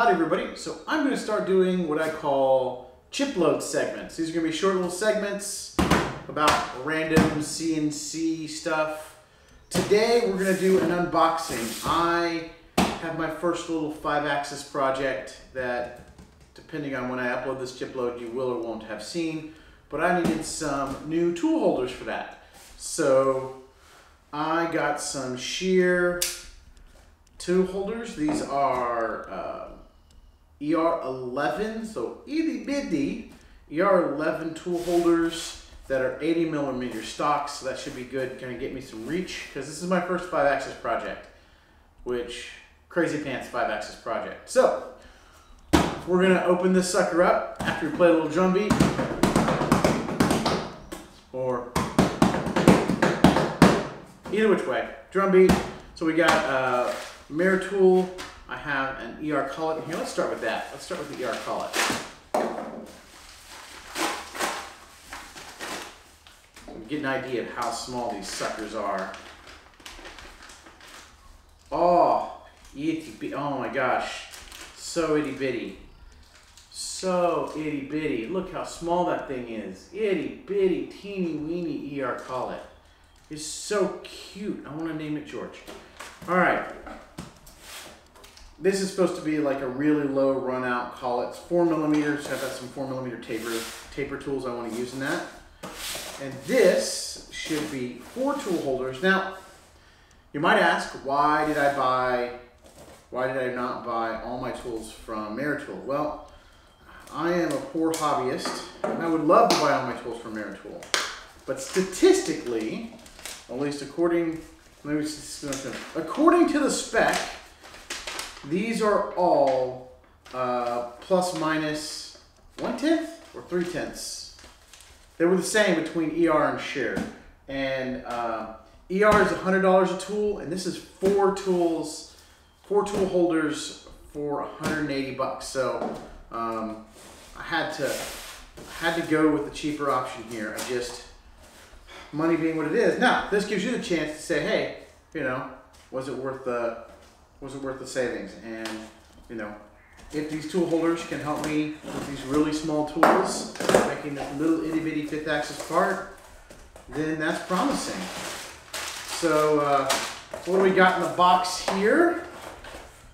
Howdy everybody. So I'm going to start doing what I call chip load segments. These are going to be short little segments about random CNC stuff. Today we're going to do an unboxing. I have my first little 5-axis project that, depending on when I upload this chip load, you will or won't have seen. But I needed some new tool holders for that. So I got some shear tool holders. These are ER11, so itty bitty ER11 tool holders that are 80mm stock, so that should be good. Gonna get me some reach, because this is my first 5-axis project, which, crazy pants 5-axis project. So, we're gonna open this sucker up after we play a little drum beat, or either which way, drum beat. So we got mirror tool. I have an ER collet here. Let's start with that. Let's start with the ER collet. Get an idea of how small these suckers are. Oh, itty bitty. Oh my gosh, so itty bitty. So itty bitty. Look how small that thing is. Itty bitty, teeny weeny ER collet. It's so cute. I want to name it George. All right. This is supposed to be like a really low run out collet. It's 4mm. I've got some 4mm taper tools I want to use in that. And this should be 4 tool holders. Now, you might ask, why did I not buy all my tools from Tool? Well, I am a poor hobbyist, and I would love to buy all my tools from Tool. But statistically, at least according to the spec, these are all plus minus 1/10 or 3/10. They were the same between ER and shear. And ER is $100 a tool, and this is 4 tool holders for 180 bucks. So I had to go with the cheaper option here. Money being what it is. Now, this gives you the chance to say, hey, you know, was it worth the savings? And, you know, if these tool holders can help me with these really small tools, making this little itty bitty 5th-axis part, then that's promising. So, what do we got in the box here?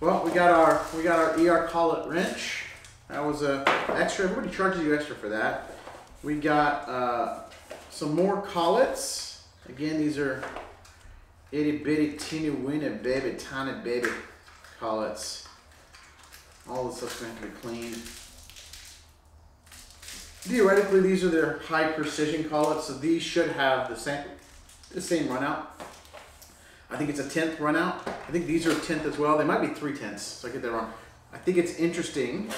Well, we got our ER collet wrench. That was extra. Everybody charges you extra for that. We got some more collets. Again, these are itty bitty teeny weeny baby tiny baby collets. All this stuff's going to have to be cleaned. Theoretically, these are their high precision collets, so these should have the same run out. I think it's a 10th run out. I think these are 10th as well. They might be 3/10, so I get that wrong. I think it's interesting.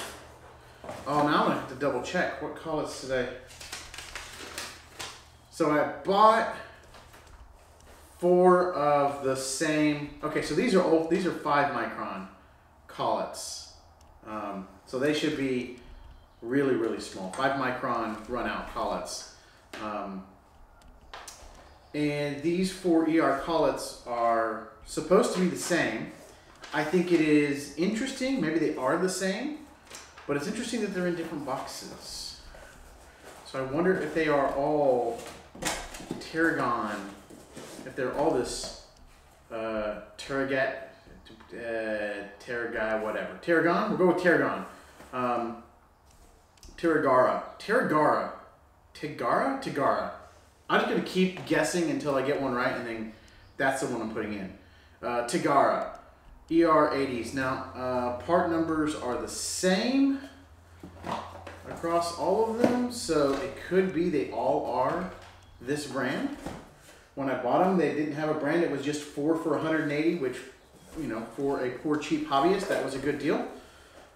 Oh, now I'm gonna have to double check what collets today. So I bought 4 of the same. Okay, so these are 5-micron collets. So they should be really, really small. 5-micron run-out collets. And these 4 ER collets are supposed to be the same. I think it is interesting, maybe they are the same, but it's interesting that they're in different boxes. So I wonder if they are all Tarragon, if they're all this Tarragon, whatever. Tarragon? We'll go with Tarragon. Tigara. I'm just going to keep guessing until I get one right, and then that's the one I'm putting in. Tigara. ER80s. Now, part numbers are the same across all of them, so it could be they all are this brand. When I bought them, they didn't have a brand. It was just 4 for 180, which, you know, for a poor cheap hobbyist, that was a good deal.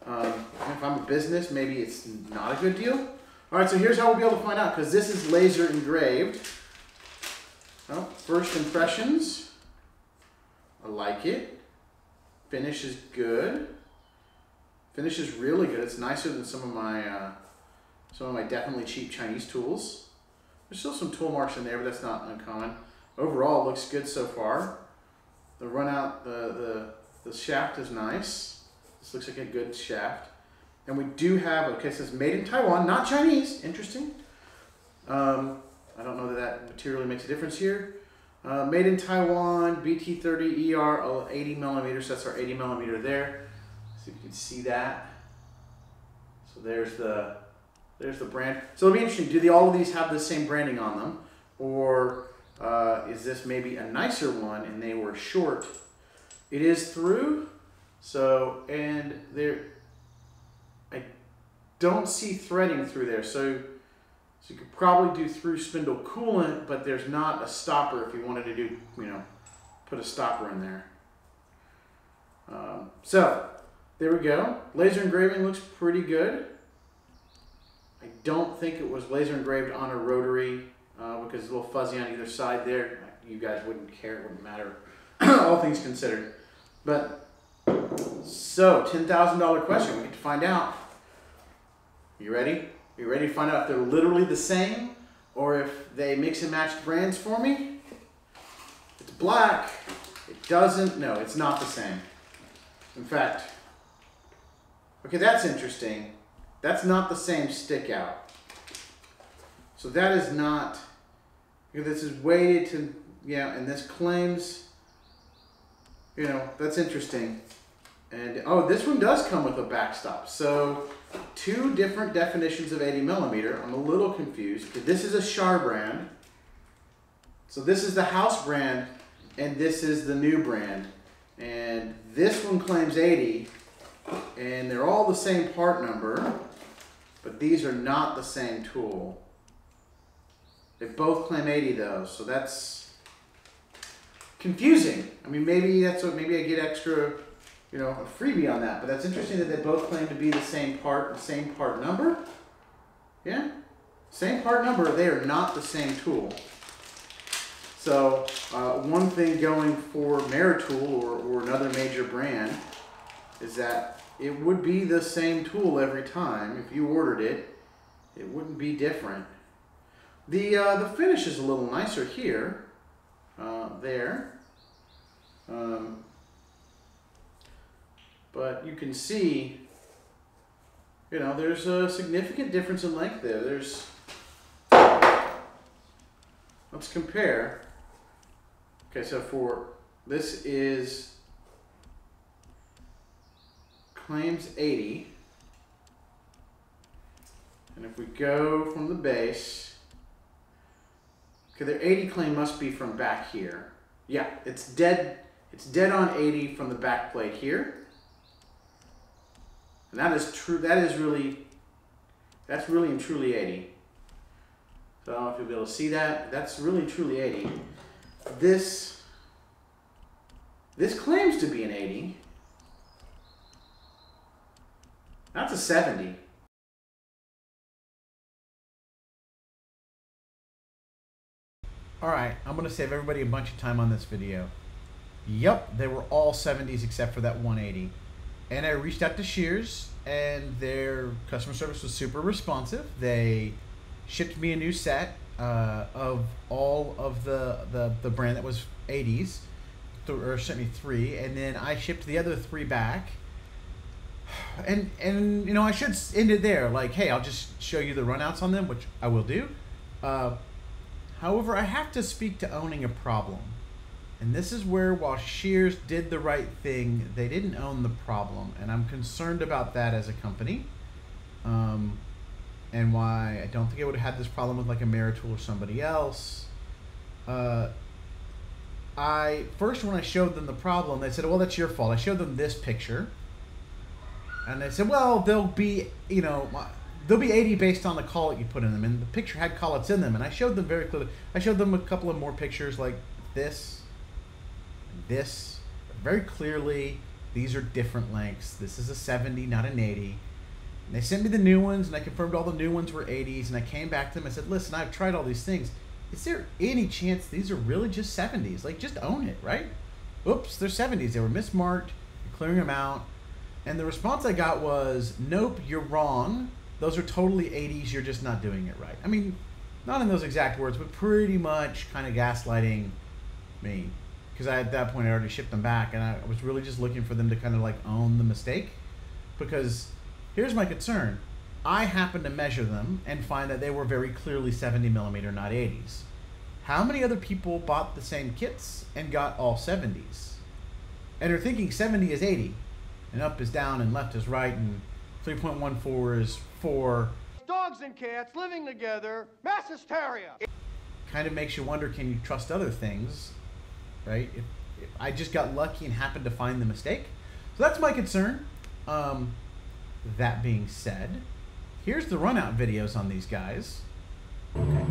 If I'm a business, maybe it's not a good deal. All right, so here's how we'll be able to find out, because this is laser engraved. Well, first impressions, I like it. Finish is good. Finish is really good. It's nicer than some of my definitely cheap Chinese tools. There's still some tool marks in there, but that's not uncommon. Overall, it looks good so far. The run out, the shaft is nice. This looks like a good shaft. And we do have, okay, it says made in Taiwan, not Chinese. Interesting. I don't know that that materially makes a difference here. Made in Taiwan, BT30 ER 80 millimeters. That's our 80 millimeter there. So you can see that. So there's the brand. So it'll be interesting. Do all of these have the same branding on them, or is this maybe a nicer one and they were short? It is through. So and there, I don't see threading through there. So you could probably do through spindle coolant, but there's not a stopper if you wanted to do, put a stopper in there. So there we go. Laser engraving looks pretty good. I don't think it was laser engraved on a rotary because it's a little fuzzy on either side there. You guys wouldn't care, it wouldn't matter, all things considered. But, so $10,000 question, we get to find out. You ready? You ready to find out if they're literally the same or if they mix and match brands for me? It's black. It doesn't, no, it's not the same. In fact, okay, that's interesting. That's not the same stick out. So that is not, this is weighted to, and this claims, that's interesting. And, oh, this one does come with a backstop. So, two different definitions of 80 millimeter. I'm a little confused. This is a Char brand. So this is the house brand, and this is the new brand. And this one claims 80, and they're all the same part number, but these are not the same tool. They both claim 80 though, so that's confusing. I mean, maybe that's what, maybe I get extra, a freebie on that, but that's interesting that they both claim to be the same part number. Yeah, same part number, they are not the same tool. So one thing going for Maritool or another major brand is that it would be the same tool every time. If you ordered it, it wouldn't be different. The finish is a little nicer here, there. But you can see, there's a significant difference in length there. Let's compare. Okay, so this is claims 80. And if we go from the base, okay, their 80 claim must be from back here. Yeah, it's dead on 80 from the back plate here. And that is true, that's really and truly 80. So I don't know if you'll be able to see that. That's really and truly 80. This claims to be an 80. That's a 70. All right, I'm gonna save everybody a bunch of time on this video. Yep, they were all 70s except for that 180. And I reached out to Shears, and their customer service was super responsive. They shipped me a new set of all of the brand that was 80s, or sent me 3, and then I shipped the other 3 back. And I should end it there. Like, hey, I'll just show you the runouts on them, which I will do. However, I have to speak to owning a problem. And this is where, while Shears did the right thing, they didn't own the problem. And I'm concerned about that as a company. And why I don't think I would have had this problem with like a Maritool or somebody else. When I showed them the problem, they said, well, that's your fault. I showed them this picture. And they said, well, they'll be 80 based on the collet you put in them. And the picture had collets in them. And I showed them very clearly. I showed them a couple of more pictures like this. Very clearly, these are different lengths. This is a 70, not an 80. And they sent me the new ones, and I confirmed all the new ones were 80s. And I came back to them and said, listen, I've tried all these things. Is there any chance these are really just 70s? Like, just own it, right? Oops, they're 70s. They were mismarked. You're clearing them out. And the response I got was, nope, you're wrong. Those are totally 80s. You're just not doing it right. I mean, not in those exact words, but pretty much kind of gaslighting me. Because at that point I already shipped them back, and I was really just looking for them to kind of like own the mistake. because here's my concern. I happened to measure them and find that they were very clearly 70 millimeter, not 80s. How many other people bought the same kits and got all 70s? And are thinking 70 is 80, and up is down, and left is right, and 3.14 is 4. Dogs and cats living together, mass hysteria. Kind of makes you wonder, can you trust other things, right? If I just got lucky and happened to find the mistake. So that's my concern. That being said, here's the run out videos on these guys. Okay.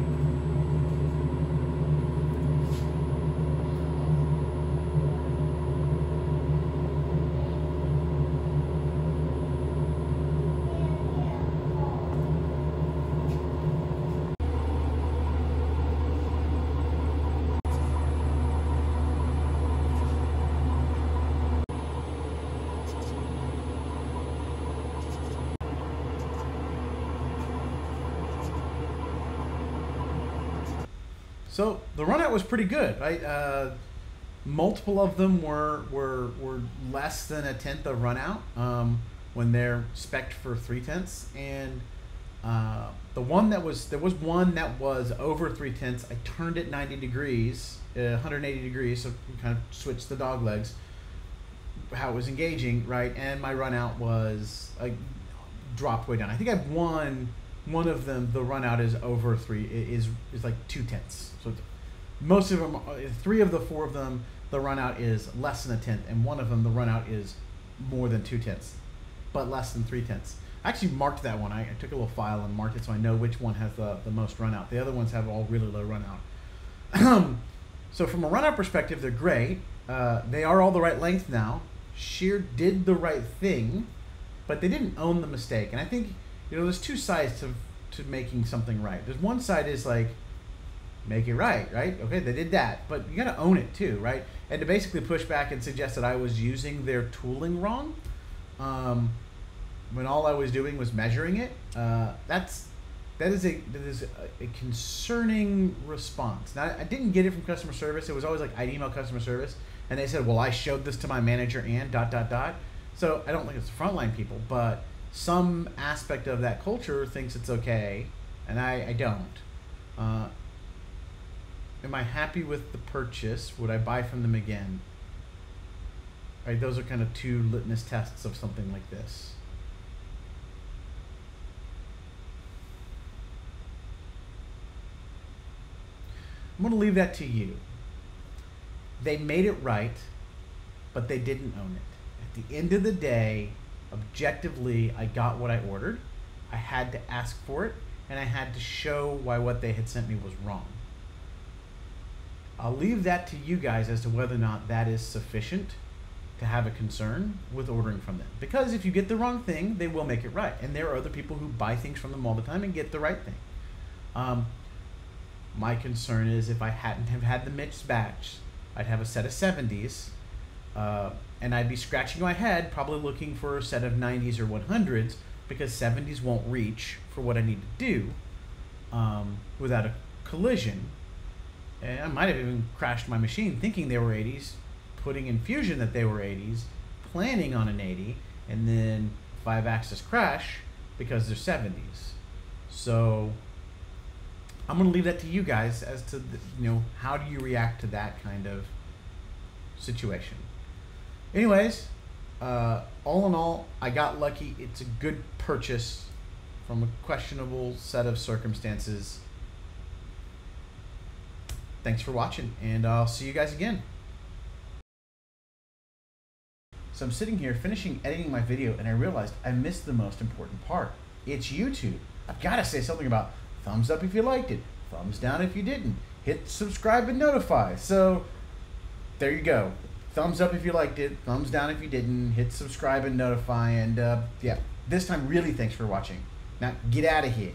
So the run out was pretty good, right? Multiple of them were less than a tenth of run out when they're spec'd for 3/10, and the one that was, there was one that was over 3/10. I turned it 90 degrees, 180 degrees, so we kind of switched the dog legs, how it was engaging, right? And my run out was dropped way down. I think I've one of them, the run out is over is like 2/10. So most of them, 3 of the 4 of them, the run out is less than a tenth, and one of them, the run out is more than 2/10, but less than 3/10. I actually marked that one. I took a little file and marked it so I know which one has the most run out. The other ones have all really low run out. So from a run out perspective, they're great. They are all the right length now. Shear did the right thing, but they didn't own the mistake. And I think, you know, there's 2 sides to making something right. There's one side is like, make it right? Okay, they did that, but you gotta own it too, right? And to basically push back and suggest that I was using their tooling wrong, when all I was doing was measuring it, that is a concerning response. Now, I didn't get it from customer service. It was always like, I'd email customer service, and they said, well, I showed this to my manager and ... So I don't think it's frontline people, but some aspect of that culture thinks it's okay, and I don't. Am I happy with the purchase? Would I buy from them again? Right, those are kind of 2 litmus tests of something like this. I'm going to leave that to you. They made it right, but they didn't own it. At the end of the day, objectively, I got what I ordered. I had to ask for it, and I had to show why what they had sent me was wrong. I'll leave that to you guys as to whether or not that is sufficient to have a concern with ordering from them. Because if you get the wrong thing, they will make it right. And there are other people who buy things from them all the time and get the right thing. My concern is if I hadn't have had the mixed batch, I'd have a set of 70s, and I'd be scratching my head probably looking for a set of 90s or 100s, because 70s won't reach for what I need to do without a collision. And I might have even crashed my machine thinking they were 80s, putting in Fusion that they were 80s, planning on an 80, and then 5-axis crash because they're 70s. So I'm going to leave that to you guys as to, you know, how do you react to that kind of situation. Anyways, all in all, I got lucky. It's a good purchase from a questionable set of circumstances. Thanks for watching, and I'll see you guys again. So I'm sitting here finishing editing my video, and I realized I missed the most important part. It's YouTube. I've got to say something about thumbs up if you liked it, thumbs down if you didn't, hit subscribe and notify. So there you go. Thumbs up if you liked it, thumbs down if you didn't, hit subscribe and notify, and yeah, this time really thanks for watching. Now get out of here.